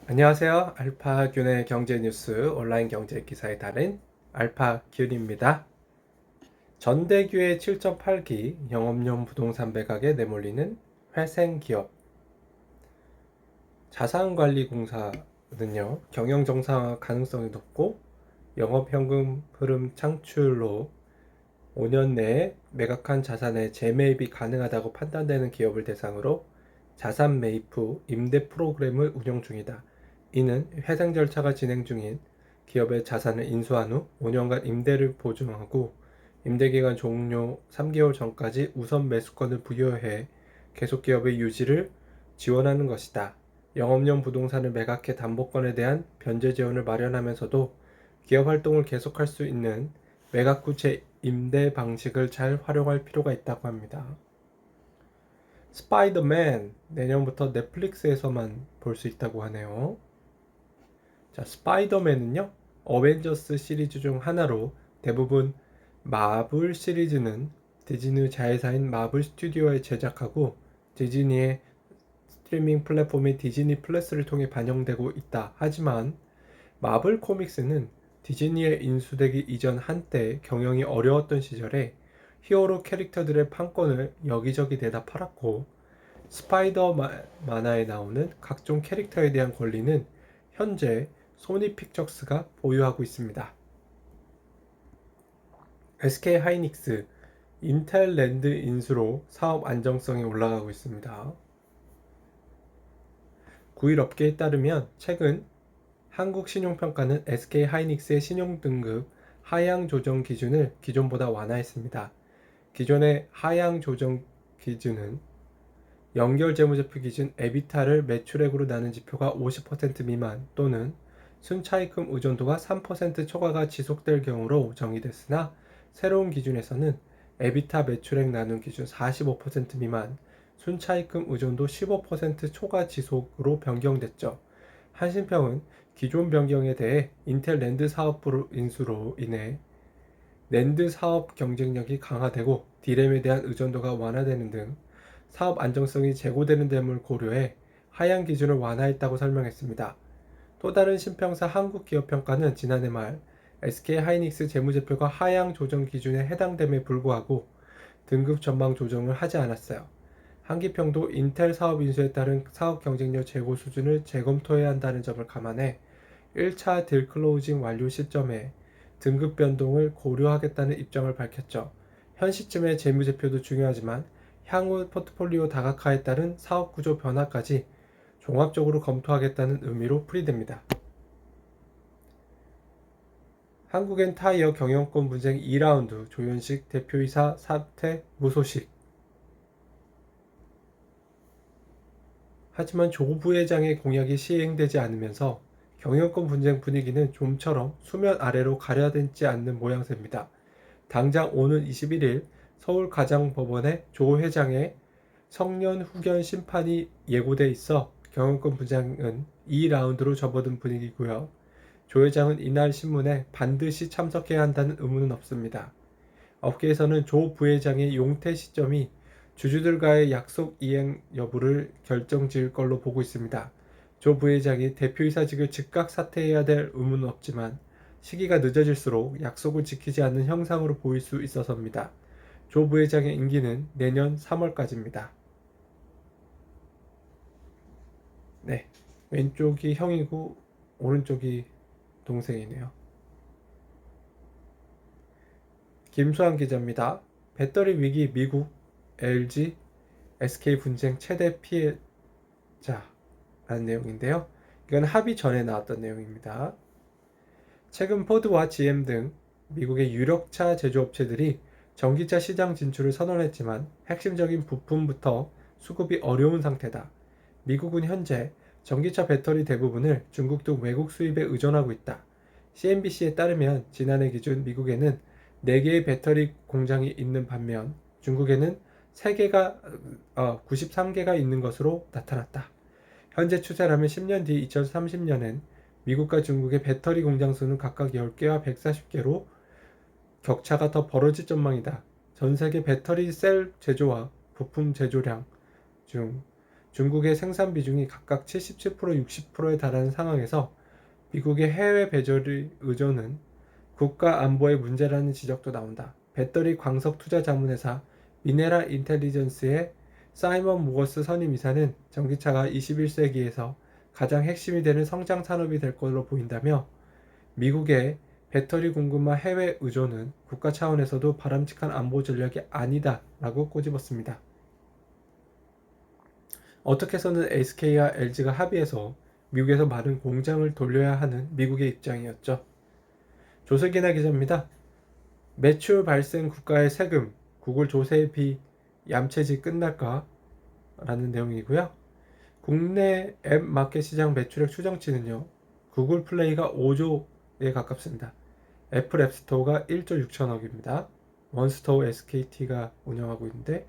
안녕하세요. 알파균의 경제뉴스 온라인 경제 기사의 달인 알파균입니다. 전대규의 7.8기 영업용 부동산 매각에 내몰리는 회생기업. 자산관리공사는요, 경영 정상화 가능성이 높고 영업현금 흐름 창출로 5년 내에 매각한 자산의 재매입이 가능하다고 판단되는 기업을 대상으로 자산 매입 후 임대 프로그램을 운영 중이다. 이는 회생 절차가 진행 중인 기업의 자산을 인수한 후 5년간 임대를 보증하고 임대기간 종료 3개월 전까지 우선 매수권을 부여해 계속 기업의 유지를 지원하는 것이다. 영업용 부동산을 매각해 담보권에 대한 변제 지원을 마련하면서도 기업 활동을 계속할 수 있는 매각 후 재임대 방식을 잘 활용할 필요가 있다고 합니다. 스파이더맨 내년부터 넷플릭스에서만 볼 수 있다고 하네요. 자, 스파이더맨은요, 어벤져스 시리즈 중 하나로 대부분 마블 시리즈는 디즈니 자회사인 마블 스튜디오에 제작하고 디즈니의 스트리밍 플랫폼인 디즈니 플러스를 통해 반영되고 있다. 하지만 마블 코믹스는 디즈니에 인수되기 이전 한때 경영이 어려웠던 시절에 히어로 캐릭터들의 판권을 여기저기 내다 팔았고, 스파이더 만화에 나오는 각종 캐릭터에 대한 권리는 현재 소니 픽처스가 보유하고 있습니다. SK 하이닉스, 인텔 랜드 인수로 사업 안정성이 올라가고 있습니다. 9일 업계에 따르면 최근 한국신용평가는 SK 하이닉스의 신용등급 하향 조정 기준을 기존보다 완화했습니다. 기존의 하향 조정 기준은 연결재무제표 기준 에비타를 매출액으로 나눈 지표가 50% 미만 또는 순차입금 의존도가 3% 초과가 지속될 경우로 정의됐으나, 새로운 기준에서는 에비타 매출액 나눈 기준 45% 미만, 순차입금 의존도 15% 초과 지속으로 변경됐죠. 한신평은 기존 변경에 대해 인텔 랜드 사업 인수로 인해 랜드 사업 경쟁력이 강화되고 디램에 대한 의존도가 완화되는 등 사업 안정성이 제고되는 점을 고려해 하향 기준을 완화했다고 설명했습니다. 또 다른 신평사 한국기업평가는 지난해 말 SK 하이닉스 재무제표가 하향 조정 기준에 해당됨에 불구하고 등급 전망 조정을 하지 않았어요. 한기평도 인텔 사업 인수에 따른 사업 경쟁력 제고 수준을 재검토해야 한다는 점을 감안해 1차 딜 클로징 완료 시점에 등급 변동을 고려하겠다는 입장을 밝혔죠. 현 시점의 재무제표도 중요하지만 향후 포트폴리오 다각화에 따른 사업 구조 변화까지 종합적으로 검토하겠다는 의미로 풀이됩니다. 한국엔타이어 경영권 분쟁 2라운드, 조현식 대표이사 사퇴 무소식. 하지만 조 부회장의 공약이 시행되지 않으면서 경영권 분쟁 분위기는 좀처럼 수면 아래로 가려앉지 않는 모양새입니다. 당장 오는 21일 서울가장법원에 조 회장의 성년 후견 심판이 예고돼 있어 경영권 분쟁은 2라운드로 접어든 분위기고요. 조 회장은 이날 신문에 반드시 참석해야 한다는 의무는 없습니다. 업계에서는 조 부회장의 용퇴 시점이 주주들과의 약속 이행 여부를 결정지을 걸로 보고 있습니다. 조 부회장이 대표이사직을 즉각 사퇴해야 될 의무는 없지만 시기가 늦어질수록 약속을 지키지 않는 형상으로 보일 수 있어서입니다. 조 부회장의 임기는 내년 3월까지입니다. 네, 왼쪽이 형이고 오른쪽이 동생이네요. 김수환 기자입니다. 배터리 위기 미국, LG, SK 분쟁 최대 피해자라는 내용인데요. 이건 합의 전에 나왔던 내용입니다. 최근 포드와 GM 등 미국의 유력차 제조업체들이 전기차 시장 진출을 선언했지만 핵심적인 부품부터 수급이 어려운 상태다. 미국은 현재 전기차 배터리 대부분을 중국 등 외국 수입에 의존하고 있다. CNBC에 따르면 지난해 기준 미국에는 4개의 배터리 공장이 있는 반면 중국에는 93개가 있는 것으로 나타났다. 현재 추세라면 10년 뒤 2030년엔 미국과 중국의 배터리 공장 수는 각각 10개와 140개로 격차가 더 벌어질 전망이다. 전 세계 배터리 셀 제조와 부품 제조량 중 중국의 생산 비중이 각각 77%, 60%에 달하는 상황에서 미국의 해외 배터리 의존은 국가 안보의 문제라는 지적도 나온다. 배터리 광석 투자 자문회사 미네랄 인텔리전스의 사이먼 모거스 선임이사는 전기차가 21세기에서 가장 핵심이 되는 성장 산업이 될 것으로 보인다며 미국의 배터리 공급망 해외 의존은 국가 차원에서도 바람직한 안보 전략이 아니다 라고 꼬집었습니다. 어떻게 해서는 SK와 LG가 합의해서 미국에서 많은 공장을 돌려야 하는 미국의 입장이었죠. 조석이나 기자입니다. 매출 발생 국가의 세금, 구글 조세 비얌체지 끝날까? 라는 내용이고요. 국내 앱 마켓 시장 매출액 추정치는요. 구글 플레이가 5조에 가깝습니다. 애플 앱스토어가 1조 6천억입니다. 원스토어 SKT가 운영하고 있는데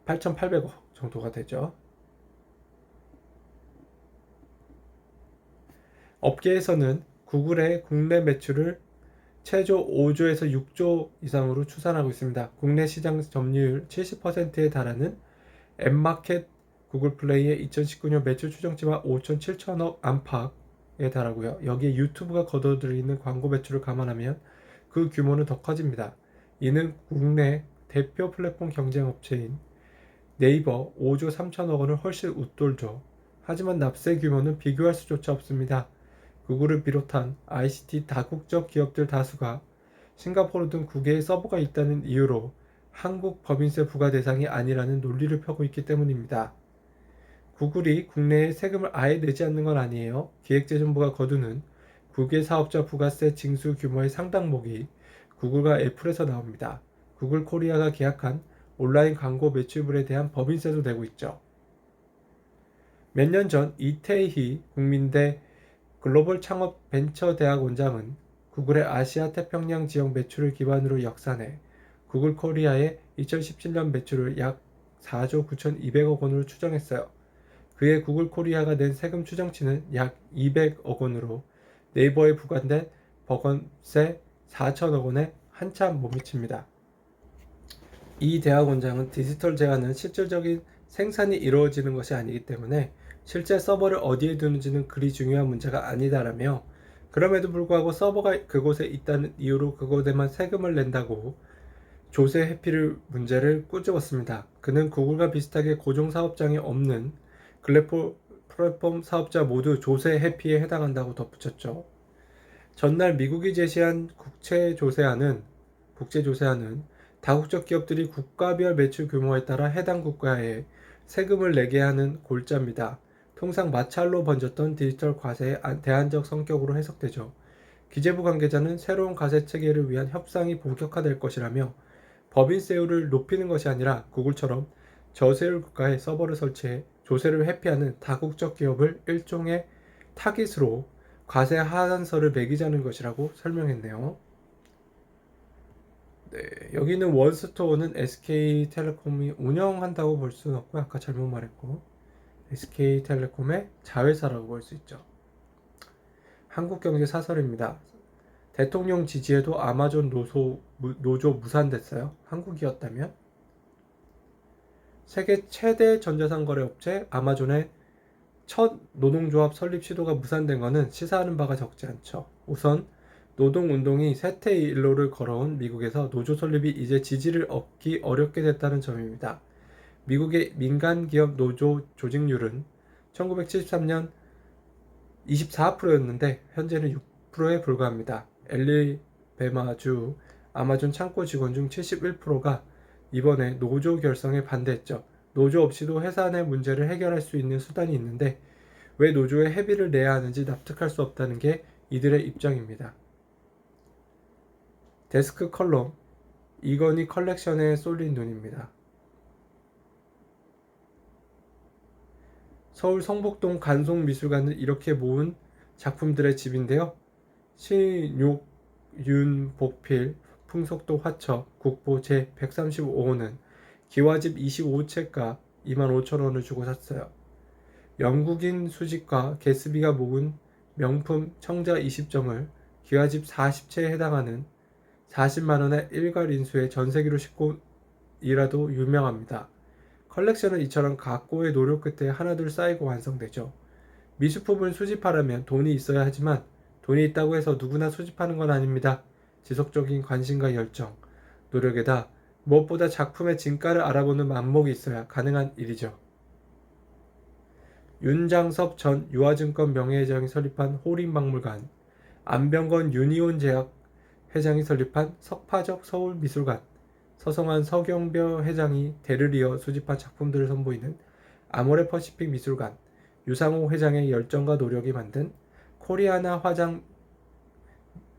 8,800억 정도가 되죠. 업계에서는 구글의 국내 매출을 최저 5조에서 6조 이상으로 추산하고 있습니다. 국내 시장 점유율 70%에 달하는 앱마켓 구글 플레이의 2019년 매출 추정치가 5,700억 안팎에 달하고요. 여기에 유튜브가 거둬들이는 광고 매출을 감안하면 그 규모는 더 커집니다. 이는 국내 대표 플랫폼 경쟁 업체인 네이버 5조 3천억 원을 훨씬 웃돌죠. 하지만 납세 규모는 비교할 수조차 없습니다. 구글을 비롯한 ICT 다국적 기업들 다수가 싱가포르 등 9개의 서버가 있다는 이유로 한국 법인세 부과 대상이 아니라는 논리를 펴고 있기 때문입니다. 구글이 국내에 세금을 아예 내지 않는 건 아니에요. 기획재정부가 거두는 국외 사업자 부가세 징수 규모의 상당목이 구글과 애플에서 나옵니다. 구글 코리아가 계약한 온라인 광고 매출물에 대한 법인세도 내고 있죠. 몇 년 전 이태희 국민대 글로벌 창업 벤처 대학 원장은 구글의 아시아 태평양 지역 매출을 기반으로 역산해 구글 코리아의 2017년 매출을 약 4조 9,200억 원으로 추정했어요. 그의 구글 코리아가 낸 세금 추정치는 약 200억 원으로 네이버에 부과된 법인세 4천억 원에 한참 못 미칩니다. 이 대학 원장은 디지털 제한은 실질적인 생산이 이루어지는 것이 아니기 때문에 실제 서버를 어디에 두는지는 그리 중요한 문제가 아니다라며 그럼에도 불구하고 서버가 그곳에 있다는 이유로 그곳에만 세금을 낸다고 조세 회피 문제를 꼬집었습니다. 그는 구글과 비슷하게 고정사업장이 없는 플랫폼 사업자 모두 조세 회피에 해당한다고 덧붙였죠. 전날 미국이 제시한 국제조세안은 다국적 기업들이 국가별 매출 규모에 따라 해당 국가에 세금을 내게 하는 골자입니다. 통상 마찰로 번졌던 디지털 과세의 대안적 성격으로 해석되죠. 기재부 관계자는 새로운 과세 체계를 위한 협상이 본격화될 것이라며 법인세율을 높이는 것이 아니라 구글처럼 저세율 국가에 서버를 설치해 조세를 회피하는 다국적 기업을 일종의 타깃으로 과세 하한서를 매기자는 것이라고 설명했네요. 네, 여기는 원스토어는 SK텔레콤이 운영한다고 볼 수는 없고 아까 잘못 말했고 SK텔레콤의 자회사라고 볼 수 있죠. 한국경제 사설입니다. 대통령 지지에도 아마존 노조 무산됐어요. 한국이었다면 세계 최대 전자상 거래 업체 아마존의 첫 노동조합 설립 시도가 무산된 것은 시사하는 바가 적지 않죠. 우선 노동운동이 쇠퇴일로를 걸어온 미국에서 노조 설립이 이제 지지를 얻기 어렵게 됐다는 점입니다. 미국의 민간기업 노조 조직률은 1973년 24%였는데 현재는 6%에 불과합니다. 엘리베마주 아마존 창고 직원 중 71%가 이번에 노조 결성에 반대했죠. 노조 없이도 회사 내 문제를 해결할 수 있는 수단이 있는데 왜 노조에 회비를 내야 하는지 납득할 수 없다는 게 이들의 입장입니다. 데스크 컬럼 이건희 컬렉션에 쏠린 눈입니다. 서울 성북동 간송미술관은 이렇게 모은 작품들의 집인데요. 신욕윤복필 풍속도 화첩 국보 제135호는 기와집 25채가 25,000원을 주고 샀어요. 영국인 수집가 게스비가 모은 명품 청자 20점을 기와집 40채에 해당하는 40만원의 일괄인수에 전세기로 싣고 이라도 유명합니다. 컬렉션은 이처럼 각고의 노력 끝에 하나둘 쌓이고 완성되죠. 미술품을 수집하려면 돈이 있어야 하지만 돈이 있다고 해서 누구나 수집하는 건 아닙니다. 지속적인 관심과 열정, 노력에다 무엇보다 작품의 진가를 알아보는 안목이 있어야 가능한 일이죠. 윤장섭 전 유아증권 명예회장이 설립한 호림박물관, 안병건 유니온 제약 회장이 설립한 석파적 서울미술관, 서성한 서경벼 회장이 대를 이어 수집한 작품들을 선보이는 아모레 퍼시픽 미술관, 유상호 회장의 열정과 노력이 만든 코리아나 화장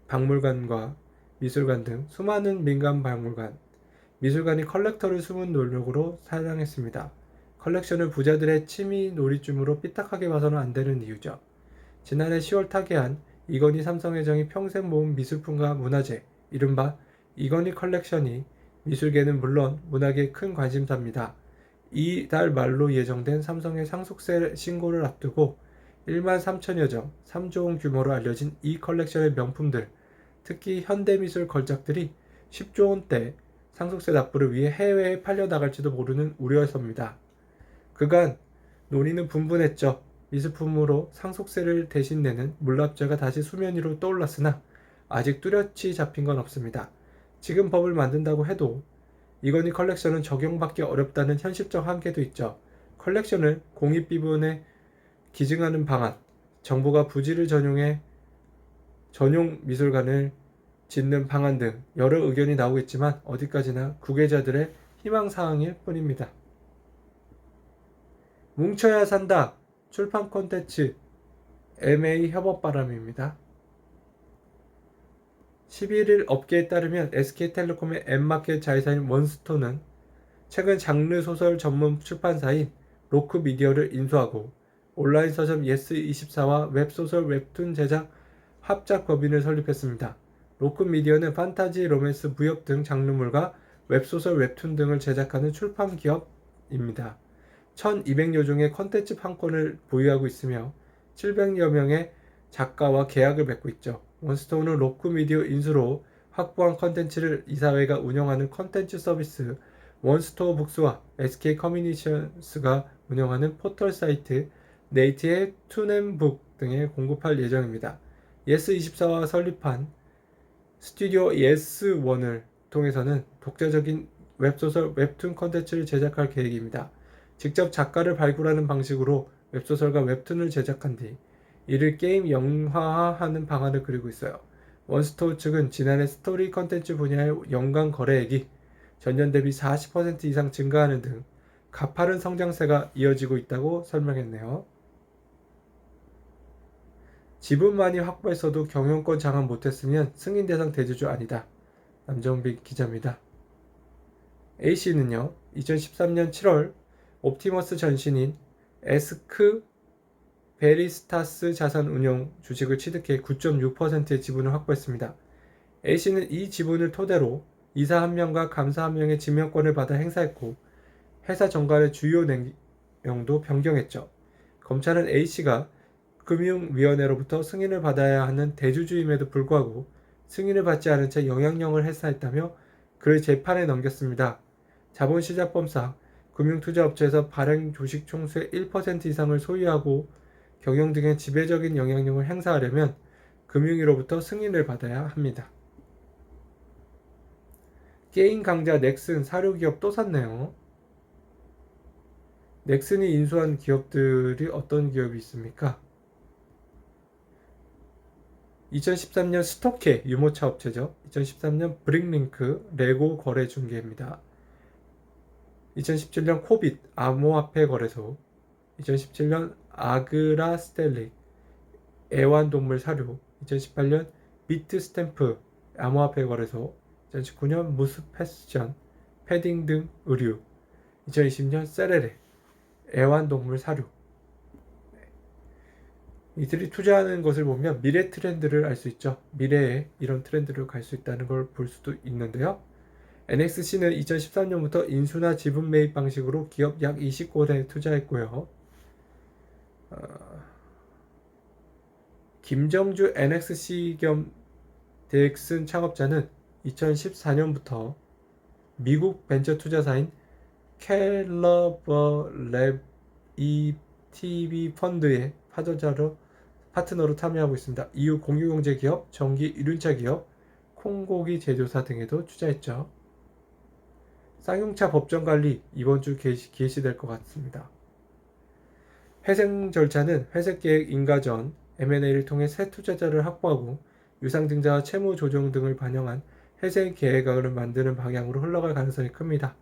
박물관과 미술관 등 수많은 민간 박물관, 미술관이 컬렉터를 숨은 노력으로 사랑했습니다. 컬렉션을 부자들의 취미 놀이쯤으로 삐딱하게 봐서는 안 되는 이유죠. 지난해 10월 타계한 이건희 삼성회장이 평생 모은 미술품과 문화재, 이른바 이건희 컬렉션이 미술계는 물론 문학에 큰 관심사입니다. 이달 말로 예정된 삼성의 상속세 신고를 앞두고 1만 3천여 점, 3조 원 규모로 알려진 이 컬렉션의 명품들, 특히 현대미술 걸작들이 10조 원대 상속세 납부를 위해 해외에 팔려나갈지도 모르는 우려서입니다. 그간 논의는 분분했죠. 미술품으로 상속세를 대신 내는 물납자가 다시 수면 위로 떠올랐으나 아직 뚜렷이 잡힌 건 없습니다. 지금 법을 만든다고 해도 이건희 컬렉션은 적용받기 어렵다는 현실적 한계도 있죠. 컬렉션을 공익비분에 기증하는 방안, 정부가 부지를 전용해 전용 미술관을 짓는 방안 등 여러 의견이 나오겠지만 어디까지나 구계자들의 희망사항일 뿐입니다. 뭉쳐야 산다. 출판 콘텐츠 MA 협업바람입니다. 11일 업계에 따르면 SK텔레콤의 엠마켓 자회사인 원스토는 최근 장르 소설 전문 출판사인 로크미디어를 인수하고 온라인 서점 예스24와 웹소설 웹툰 제작 합작 법인을 설립했습니다. 로크미디어는 판타지, 로맨스, 무협 등 장르물과 웹소설, 웹툰 등을 제작하는 출판 기업입니다. 1200여 종의 컨텐츠 판권을 보유하고 있으며 700여 명의 작가와 계약을 맺고 있죠. 원스토어는 로크미디어 인수로 확보한 컨텐츠를 이사회가 운영하는 컨텐츠 서비스 원스토어 북스와 SK 커뮤니케이션스가 운영하는 포털 사이트 네이트의 투넴북 등에 공급할 예정입니다. 예스24와 설립한 스튜디오 예스1을 통해서는 독자적인 웹소설, 웹툰 컨텐츠를 제작할 계획입니다. 직접 작가를 발굴하는 방식으로 웹소설과 웹툰을 제작한 뒤 이를 게임 영화화하는 방안을 그리고 있어요. 원스토어 측은 지난해 스토리 컨텐츠 분야의 연간 거래액이 전년 대비 40% 이상 증가하는 등 가파른 성장세가 이어지고 있다고 설명했네요. 지분 많이 확보했어도 경영권 장악 못했으면 승인 대상 대주주 아니다. 남정빈 기자입니다. A씨는요, 2013년 7월 옵티머스 전신인 에스크 베리스타스 자산운용 주식을 취득해 9.6%의 지분을 확보했습니다. A씨는 이 지분을 토대로 이사 1명과 감사 1명의 지명권을 받아 행사했고 회사 정관의 주요 내용도 변경했죠. 검찰은 A씨가 금융위원회로부터 승인을 받아야 하는 대주주임에도 불구하고 승인을 받지 않은 채 영향력을 행사했다며 그를 재판에 넘겼습니다. 자본시장법상 금융투자업체에서 발행 주식 총수의 1% 이상을 소유하고 경영 등의 지배적인 영향력을 행사하려면 금융위로부터 승인을 받아야 합니다. 게임 강자 넥슨 사료기업 또 샀네요. 넥슨이 인수한 기업들이 어떤 기업이 있습니까? 2013년 스토케 유모차 업체죠. 2013년 브릭링크 레고 거래 중개입니다. 2017년 코빗 암호화폐 거래소, 2017년 아그라 스텔릭 애완동물 사료, 2018년 비트 스탬프 암호화폐 거래소, 2019년 무스 패션 패딩 등 의류, 2020년 세레레 애완동물 사료. 이들이 투자하는 것을 보면 미래 트렌드를 알 수 있죠. 미래에 이런 트렌드로 갈 수 있다는 걸 볼 수도 있는데요. NXC는 2013년부터 인수나 지분 매입 방식으로 기업 약 20곳에 투자했고요. 김정주 NXC 겸 덱슨 창업자는 2014년부터 미국 벤처 투자사인 캘러버 랩 ETB 펀드의 파트너로 참여하고 있습니다. 이후 공유경제 기업, 전기 이륜차 기업, 콩고기 제조사 등에도 투자했죠. 쌍용차 법정 관리 이번 주 개시될 것 같습니다. 회생 절차는 회색 계획 인가 전 M&A를 통해 새 투자자를 확보하고 유상증자와 채무 조정 등을 반영한 회생 계획을 만드는 방향으로 흘러갈 가능성이 큽니다.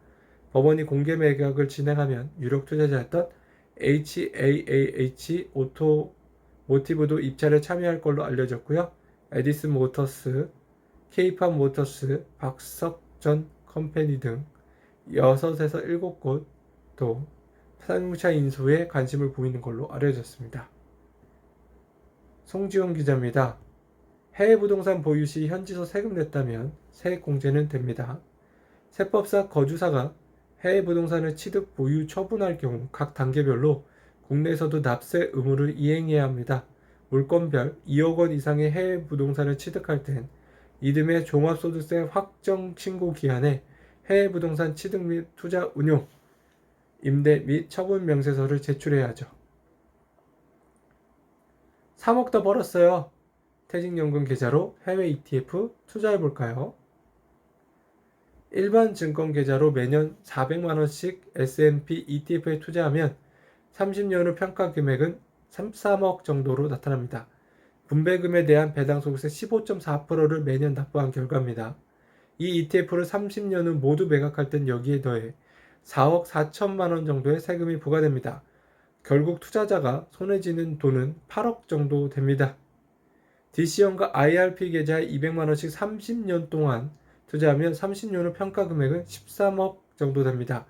법원이 공개 매각을 진행하면 유력 투자자였던 HAAH 오토모티브도 입찰에 참여할 걸로 알려졌고요. 에디슨 모터스, K팝 모터스, 박석전 컴퍼니 등 6에서 7곳도 쌍용차 인수에 관심을 보이는 걸로 알려졌습니다. 송지훈 기자입니다. 해외 부동산 보유 시 현지서 세금 냈다면 세액 공제는 됩니다. 세법상 거주사가 해외 부동산을 취득 보유 처분할 경우 각 단계별로 국내에서도 납세 의무를 이행해야 합니다. 물건별 2억 원 이상의 해외 부동산을 취득할 땐 이듬해 종합소득세 확정 신고 기한에 해외 부동산 취득 및 투자 운용, 임대 및 처분 명세서를 제출해야 하죠. 3억 더 벌었어요. 퇴직연금 계좌로 해외 ETF 투자해볼까요? 일반 증권 계좌로 매년 400만원씩 S&P ETF에 투자하면 30년 후 평가 금액은 3억 정도로 나타납니다. 분배금에 대한 배당소득세 15.4%를 매년 납부한 결과입니다. 이 ETF를 30년 후 모두 매각할 땐 여기에 더해 4억 4천만원 정도의 세금이 부과됩니다. 결국 투자자가 손해지는 돈은 8억 정도 됩니다. DC형과 IRP 계좌에 200만원씩 30년 동안 투자하면 30년 후 평가 금액은 13억 정도 됩니다.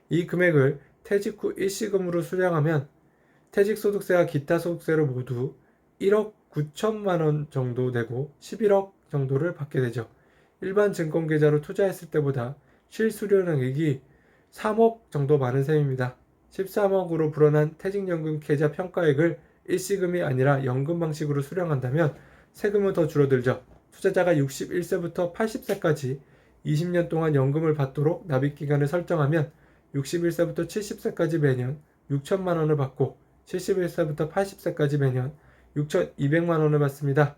이 금액을 퇴직 후 일시금으로 수령하면 퇴직소득세와 기타 소득세로 모두 1억 9천만원 정도 내고 11억 정도를 받게 되죠. 일반 증권계좌로 투자했을 때보다 실수령액이 3억 정도 많은 셈입니다. 13억으로 불어난 퇴직연금 계좌 평가액을 일시금이 아니라 연금 방식으로 수령한다면 세금은 더 줄어들죠. 투자자가 61세부터 80세까지 20년 동안 연금을 받도록 납입기간을 설정하면 61세부터 70세까지 매년 6천만 원을 받고 71세부터 80세까지 매년 6,200만 원을 받습니다.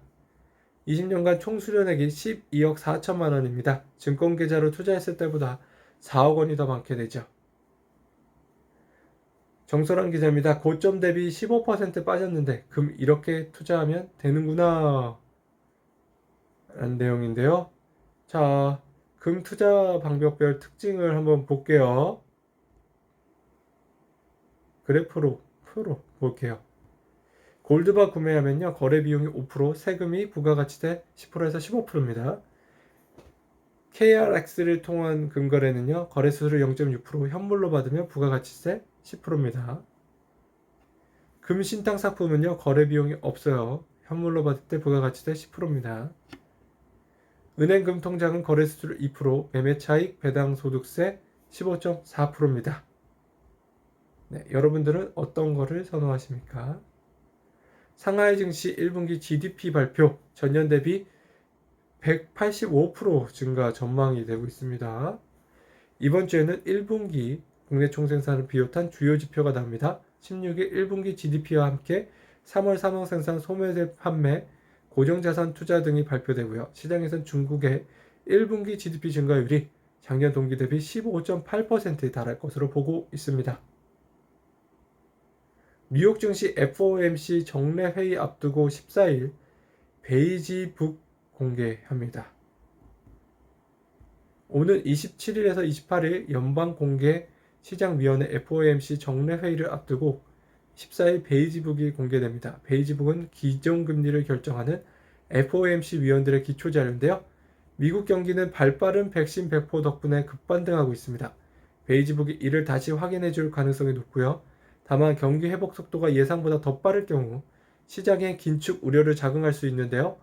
20년간 총 수령액이 12억 4천만 원입니다. 증권계좌로 투자했을 때보다 4억 원이 더 많게 되죠. 정설환 기자입니다. 고점 대비 15% 빠졌는데 금 이렇게 투자하면 되는구나 라는 내용인데요. 자, 금 투자 방법별 특징을 한번 볼게요. 그래프로 볼게요. 골드바 구매하면요. 거래 비용이 5%, 세금이 부가가치세 10%에서 15%입니다. KRX를 통한 금거래는요. 거래 수수료 0.6%, 현물로 받으면 부가가치세 10%입니다. 금 신탁 상품은요. 거래 비용이 없어요. 현물로 받을 때 부가가치세 10%입니다. 은행금 통장은 거래 수수료 2%, 매매 차익, 배당 소득세 15.4%입니다. 네, 여러분들은 어떤 거를 선호하십니까? 상하이 증시 1분기 GDP 발표 전년 대비 185% 증가 전망이 되고 있습니다. 이번 주에는 1분기 국내 총생산을 비롯한 주요 지표가 나옵니다. 16일 1분기 GDP와 함께 3월 산업생산 소매세 판매, 고정자산 투자 등이 발표되고요. 시장에선 중국의 1분기 GDP 증가율이 작년 동기 대비 15.8%에 달할 것으로 보고 있습니다. 뉴욕 증시 FOMC 정례 회의 앞두고 14일 베이지북 공개합니다. 오는 27일에서 28일 연방공개시장위원회 FOMC 정례 회의를 앞두고 14일 베이지북이 공개됩니다. 베이지북은 기존금리를 결정하는 FOMC 위원들의 기초자료인데요. 미국 경기는 발빠른 백신 배포 덕분에 급반등하고 있습니다. 베이지북이 이를 다시 확인해 줄 가능성이 높고요. 다만 경기 회복 속도가 예상보다 더 빠를 경우 시장의 긴축 우려를 자극할 수 있는데요.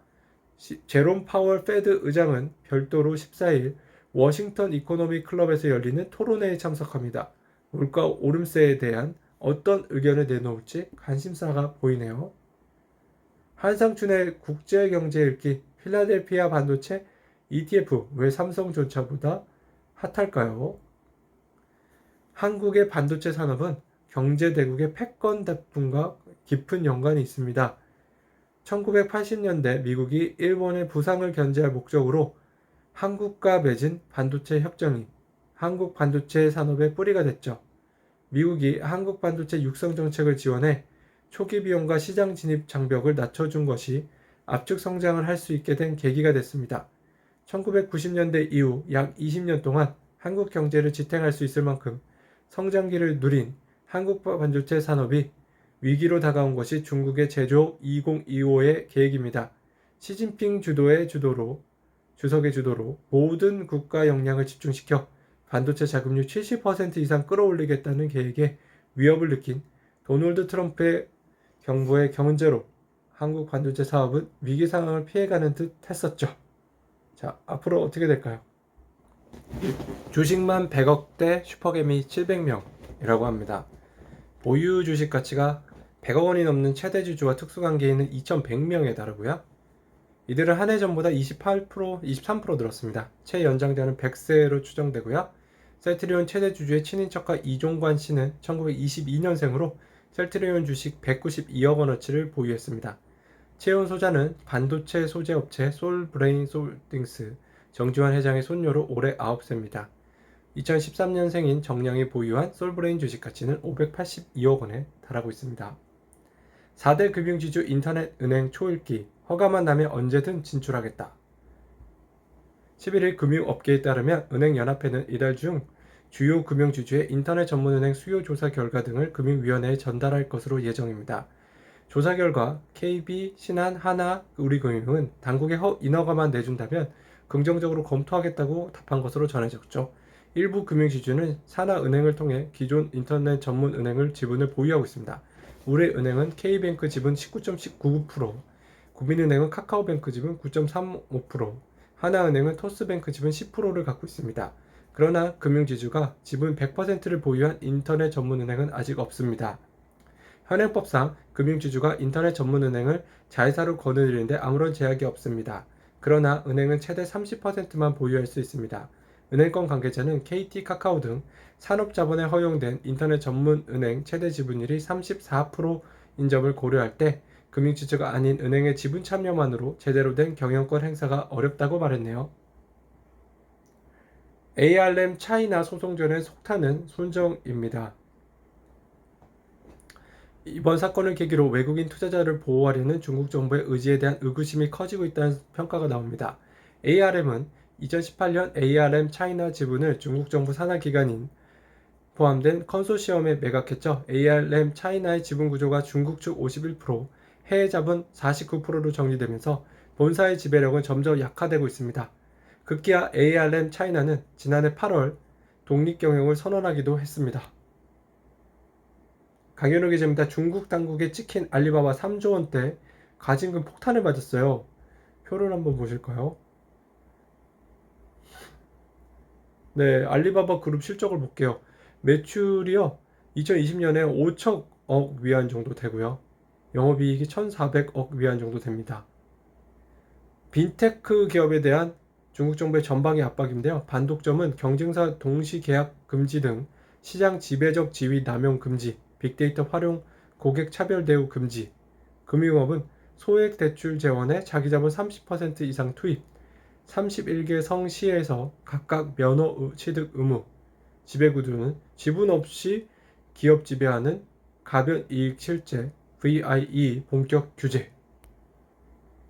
제롬 파월 페드 의장은 별도로 14일 워싱턴 이코노미 클럽에서 열리는 토론회에 참석합니다. 물가 오름세에 대한 어떤 의견을 내놓을지 관심사가 보이네요. 한상춘의 국제경제 읽기 필라델피아 반도체 ETF 왜 삼성전자보다 핫할까요? 한국의 반도체 산업은 경제 대국의 패권 다툼과 깊은 연관이 있습니다. 1980년대 미국이 일본의 부상을 견제할 목적으로 한국과 맺은 반도체 협정이 한국 반도체 산업의 뿌리가 됐죠. 미국이 한국 반도체 육성 정책을 지원해 초기 비용과 시장 진입 장벽을 낮춰준 것이 압축 성장을 할 수 있게 된 계기가 됐습니다. 1990년대 이후 약 20년 동안 한국 경제를 지탱할 수 있을 만큼 성장기를 누린 한국 반도체 산업이 위기로 다가온 것이 중국의 제조 2025의 계획입니다. 시진핑 주석의 주도로 모든 국가 역량을 집중시켜 반도체 자금률 70% 이상 끌어올리겠다는 계획에 위협을 느낀 도널드 트럼프의 경고의 견제로 한국 반도체 사업은 위기 상황을 피해가는 듯 했었죠. 자, 앞으로 어떻게 될까요? 주식만 100억대 슈퍼개미 700명이라고 합니다. 보유 주식 가치가 100억 원이 넘는 최대 주주와 특수관계인은 2100명에 달하고요. 이들은 한 해 전보다 28%, 23% 늘었습니다. 최연장자는 100세로 추정되고요. 셀트리온 최대 주주의 친인척과 이종관 씨는 1922년생으로 셀트리온 주식 192억 원어치를 보유했습니다. 채용 소자는 반도체 소재 업체 솔브레인 솔딩스 정지환 회장의 손녀로 올해 9세입니다. 2013년생인 정량이 보유한 솔브레인 주식 가치는 582억 원에 달하고 있습니다. 4대 금융지주 인터넷 은행 초읽기 허가만 나면 언제든 진출하겠다. 11일 금융업계에 따르면 은행연합회는 이달 중 주요 금융지주의 인터넷 전문은행 수요 조사 결과 등을 금융위원회에 전달할 것으로 예정입니다. 조사 결과 KB, 신한, 하나, 우리금융은 당국의 인허가만 내준다면 긍정적으로 검토하겠다고 답한 것으로 전해졌죠. 일부 금융지주는 산하은행을 통해 기존 인터넷 전문 은행을 지분을 보유하고 있습니다. 우리은행은 K뱅크 지분 19.99%, 국민은행은 카카오뱅크 지분 9.35%, 하나은행은 토스뱅크 지분 10%를 갖고 있습니다. 그러나 금융지주가 지분 100%를 보유한 인터넷 전문은행은 아직 없습니다. 현행법상 금융지주가 인터넷 전문은행을 자회사로 거느리는데 아무런 제약이 없습니다. 그러나 은행은 최대 30%만 보유할 수 있습니다. 은행권 관계자는 KT, 카카오 등 산업자본에 허용된 인터넷 전문은행 최대 지분율이 34%인 점을 고려할 때 금융지주가 아닌 은행의 지분 참여만으로 제대로 된 경영권 행사가 어렵다고 말했네요. ARM 차이나 소송전의 속타는 손정입니다. 이번 사건을 계기로 외국인 투자자를 보호하려는 중국 정부의 의지에 대한 의구심이 커지고 있다는 평가가 나옵니다. ARM은 2018년 ARM 차이나 지분을 중국 정부 산하기관인 포함된 컨소시엄에 매각했죠. ARM 차이나의 지분 구조가 중국 측 51%, 해외 자본 49%로 정리되면서 본사의 지배력은 점점 약화되고 있습니다. 급기야 ARM 차이나는 지난해 8월 독립 경영을 선언하기도 했습니다. 강연호 기자입니다. 중국 당국에 찍힌 알리바바 3조 원대 가진금 폭탄을 맞았어요. 표를 한번 보실까요? 네, 알리바바 그룹 실적을 볼게요. 매출이요, 2020년에 5천억 위안 정도 되고요. 영업이익이 1,400억 위안 정도 됩니다. 빈테크 기업에 대한 중국 정부의 전방위 압박인데요. 반독점은 경쟁사 동시 계약 금지 등 시장 지배적 지위 남용 금지, 빅데이터 활용 고객 차별 대우 금지, 금융업은 소액 대출 재원에 자기자본 30% 이상 투입, 31개 성시에서 각각 면허 취득 의무, 지배구조는 지분 없이 기업 지배하는 가변 이익 실제 VIE 본격 규제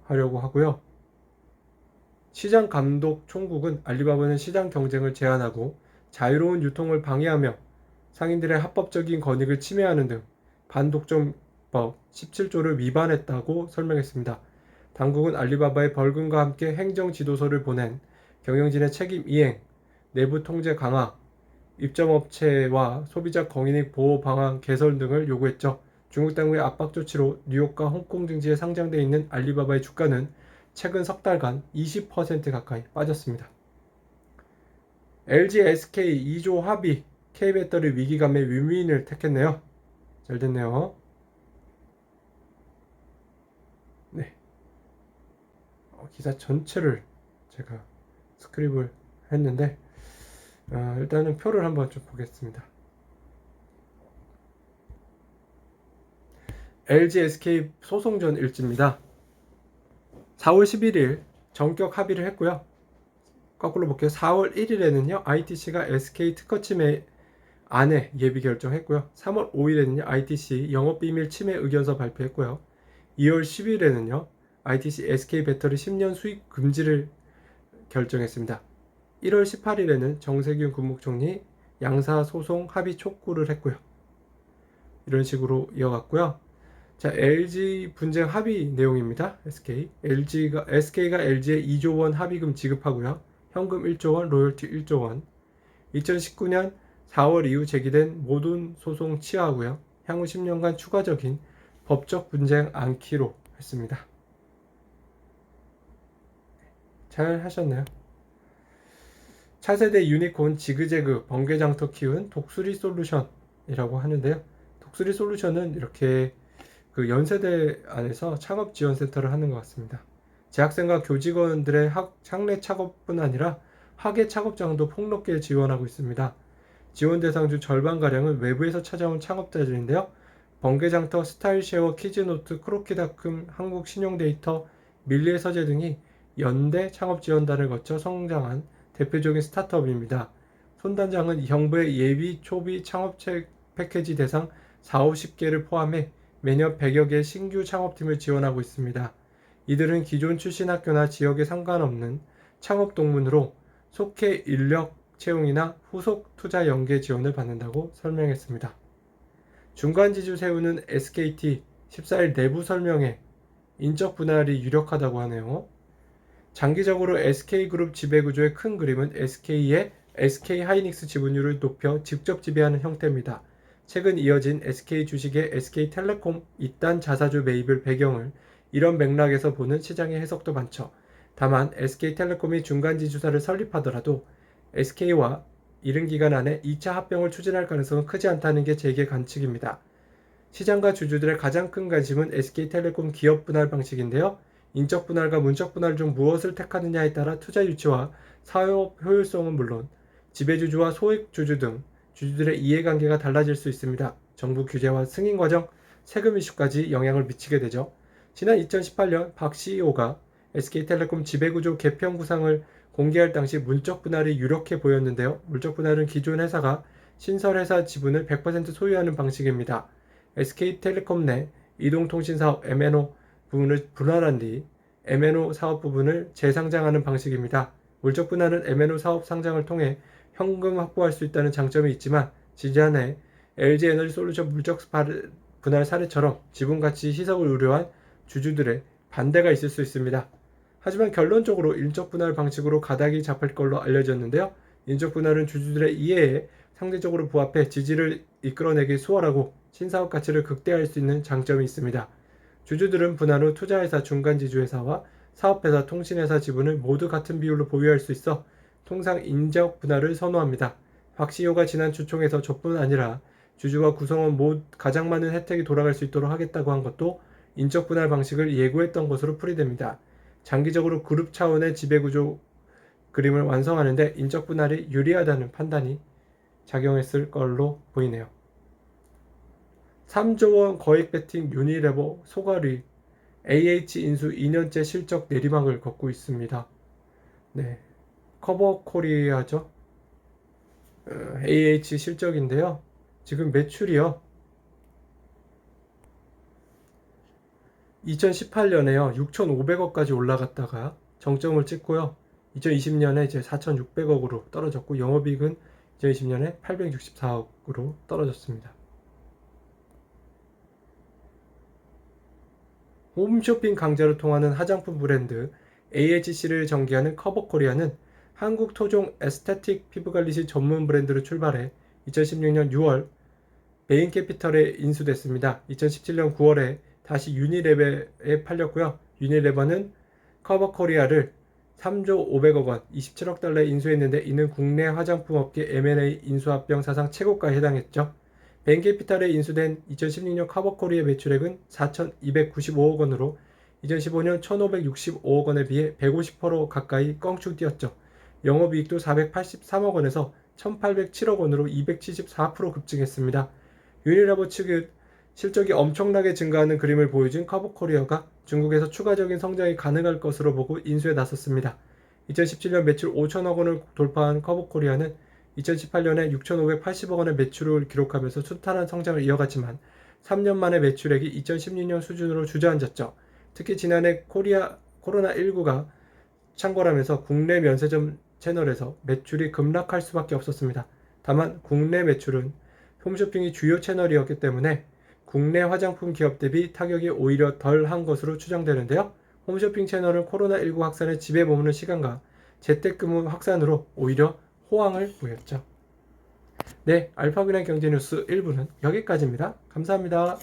하려고 하고요. 시장 감독 총국은 알리바바는 시장 경쟁을 제한하고 자유로운 유통을 방해하며 상인들의 합법적인 권익을 침해하는 등 반독점법 17조를 위반했다고 설명했습니다. 당국은 알리바바의 벌금과 함께 행정 지도서를 보낸 경영진의 책임 이행, 내부 통제 강화, 입점업체와 소비자 권익 보호 방안 개선 등을 요구했죠. 중국 당국의 압박 조치로 뉴욕과 홍콩 증시에 상장되어 있는 알리바바의 주가는 최근 석 달간 20% 가까이 빠졌습니다. LG SK 2조 합의, K배터리 위기감의 윈윈을 택했네요. 잘 됐네요. 네, 기사 전체를 제가 스크립을 했는데 일단은 표를 한번 좀 보겠습니다. LG SK 소송전 일지입니다. 4월 11일 전격 합의를 했고요. 거꾸로 볼게요. 4월 1일에는요 ITC가 SK 특허침해 안해 예비 결정했고요. 3월 5일에는요 ITC 영업비밀 침해 의견서 발표했고요. 2월 10일에는요 ITC SK 배터리 10년 수입 금지를 결정했습니다. 1월 18일에는 정세균 국무총리 양사 소송 합의 촉구를 했고요. 이런 식으로 이어갔고요. 자, LG 분쟁 합의 내용입니다. SK가 LG에 2조 원 합의금 지급하고요. 현금 1조 원, 로열티 1조 원. 2019년 4월 이후 제기된 모든 소송 취하하고요. 향후 10년간 추가적인 법적 분쟁 않기로 했습니다. 잘 하셨나요? 차세대 유니콘 지그재그 번개장터 키운 독수리 솔루션이라고 하는데요. 독수리 솔루션은 이렇게 그 연세대 안에서 창업 지원 센터를 하는 것 같습니다. 재학생과 교직원들의 학내 창업뿐 아니라 학예 창업장도 폭넓게 지원하고 있습니다. 지원 대상 중 절반가량은 외부에서 찾아온 창업자들인데요. 번개장터, 스타일쉐어, 키즈노트, 크로키다큼, 한국신용데이터, 밀리의서재 등이 연대 창업지원단을 거쳐 성장한 대표적인 스타트업입니다. 손단장은 정부의 예비, 초비 창업책 패키지 대상 40~50개를 포함해 매년 100여 개의 신규 창업팀을 지원하고 있습니다. 이들은 기존 출신 학교나 지역에 상관없는 창업 동문으로 속해 인력 채용이나 후속 투자 연계 지원을 받는다고 설명했습니다. 중간지주 세우는 SKT 14일 내부 설명에 인적 분할이 유력하다고 하네요. 장기적으로 SK그룹 지배구조의 큰 그림은 SK의 SK하이닉스 지분율을 높여 직접 지배하는 형태입니다. 최근 이어진 SK 주식의 SK텔레콤 이딴 자사주 매입을 배경을 이런 맥락에서 보는 시장의 해석도 많죠. 다만 SK텔레콤이 중간지주사를 설립하더라도 SK와 이른 기간 안에 2차 합병을 추진할 가능성은 크지 않다는 게 제게 관측입니다. 시장과 주주들의 가장 큰 관심은 SK텔레콤 기업 분할 방식인데요. 인적 분할과 문적 분할 중 무엇을 택하느냐에 따라 투자 유치와 사업 효율성은 물론 지배주주와 소액주주 등 주주들의 이해관계가 달라질 수 있습니다. 정부 규제와 승인 과정, 세금 이슈까지 영향을 미치게 되죠. 지난 2018년 박 CEO가 SK텔레콤 지배구조 개편 구상을 공개할 당시 문적 분할이 유력해 보였는데요. 문적 분할은 기존 회사가 신설회사 지분을 100% 소유하는 방식입니다. SK텔레콤 내 이동통신사업 MNO 부분을 분할한 뒤 MNO 사업 부분을 재상장하는 방식입니다. 물적 분할은 MNO 사업 상장을 통해 현금 확보할 수 있다는 장점이 있지만 지난해 LG에너지솔루션 물적 분할 사례처럼 지분가치 희석을 우려한 주주들의 반대가 있을 수 있습니다. 하지만 결론적으로 인적 분할 방식으로 가닥이 잡힐 걸로 알려졌는데요. 인적 분할은 주주들의 이해에 상대적으로 부합해 지지를 이끌어내기 수월하고 신사업 가치를 극대화할 수 있는 장점이 있습니다. 주주들은 분할 후 투자회사, 중간지주회사와 사업회사, 통신회사 지분을 모두 같은 비율로 보유할 수 있어 통상 인적 분할을 선호합니다. 박 CEO가 지난 주총에서 저뿐 아니라 주주와 구성원 모두 가장 많은 혜택이 돌아갈 수 있도록 하겠다고 한 것도 인적 분할 방식을 예고했던 것으로 풀이됩니다. 장기적으로 그룹 차원의 지배구조 그림을 완성하는 데 인적 분할이 유리하다는 판단이 작용했을 걸로 보이네요. 3조 원 거액 베팅 유니레버 소가리 AH 인수 2년째 실적 내리막을 걷고 있습니다. 네, 커버코리아죠. AH 실적인데요. 지금 매출이요. 2018년에요. 6,500억까지 올라갔다가 정점을 찍고요. 2020년에 이제 4,600억으로 떨어졌고 영업이익은 2020년에 864억으로 떨어졌습니다. 홈쇼핑 강자로 통하는 화장품 브랜드 AHC를 전개하는 커버코리아는 한국 토종 에스테틱 피부관리실 전문 브랜드로 출발해 2016년 6월 베인캐피털에 인수됐습니다. 2017년 9월에 다시 유니레벨에 팔렸고요. 유니레벨은 커버코리아를 3조 500억 원, 27억 달러에 인수했는데 이는 국내 화장품 업계 M&A 인수합병 사상 최고가에 해당했죠. 베인캐피털에 인수된 2016년 커버코리아 매출액은 4,295억 원으로 2015년 1,565억 원에 비해 150% 가까이 껑충 뛰었죠. 영업이익도 483억 원에서 1,807억 원으로 274% 급증했습니다. 유니레버 측은 실적이 엄청나게 증가하는 그림을 보여준 커브코리어가 중국에서 추가적인 성장이 가능할 것으로 보고 인수에 나섰습니다. 2017년 매출 5천억 원을 돌파한 커브코리아는 2018년에 6,580억 원의 매출을 기록하면서 순탄한 성장을 이어갔지만 3년 만에 매출액이 2016년 수준으로 주저앉았죠. 특히 지난해 코로나19가 창궐하면서 국내 면세점 채널에서 매출이 급락할 수밖에 없었습니다. 다만 국내 매출은 홈쇼핑이 주요 채널이었기 때문에 국내 화장품 기업 대비 타격이 오히려 덜한 것으로 추정되는데요. 홈쇼핑 채널은 코로나19 확산의 집에 머무는 시간과 재택근무 확산으로 오히려 호황을 보였죠. 네, 알파그냥 경제뉴스 1부는 여기까지입니다. 감사합니다.